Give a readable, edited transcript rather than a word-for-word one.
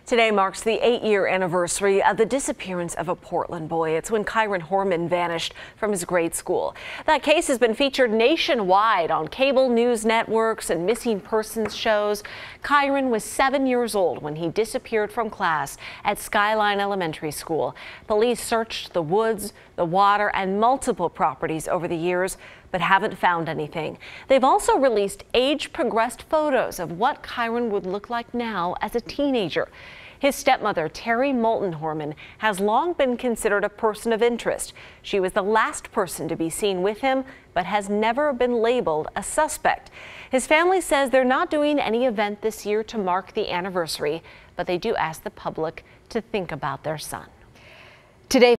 Today marks the 8-year anniversary of the disappearance of a Portland boy. It's when Kyron Horman vanished from his grade school. That case has been featured nationwide on cable news networks and missing persons shows. Kyron was 7 years old when he disappeared from class at Skyline Elementary School. Police searched the woods, the water, and multiple properties over the years, but haven't found anything. They've also released age-progressed photos of what Kyron would look like now as a teenager. His stepmother, Terry Moulton Horman, has long been considered a person of interest. She was the last person to be seen with him, but has never been labeled a suspect. His family says they're not doing any event this year to mark the anniversary, but they do ask the public to think about their son. Today,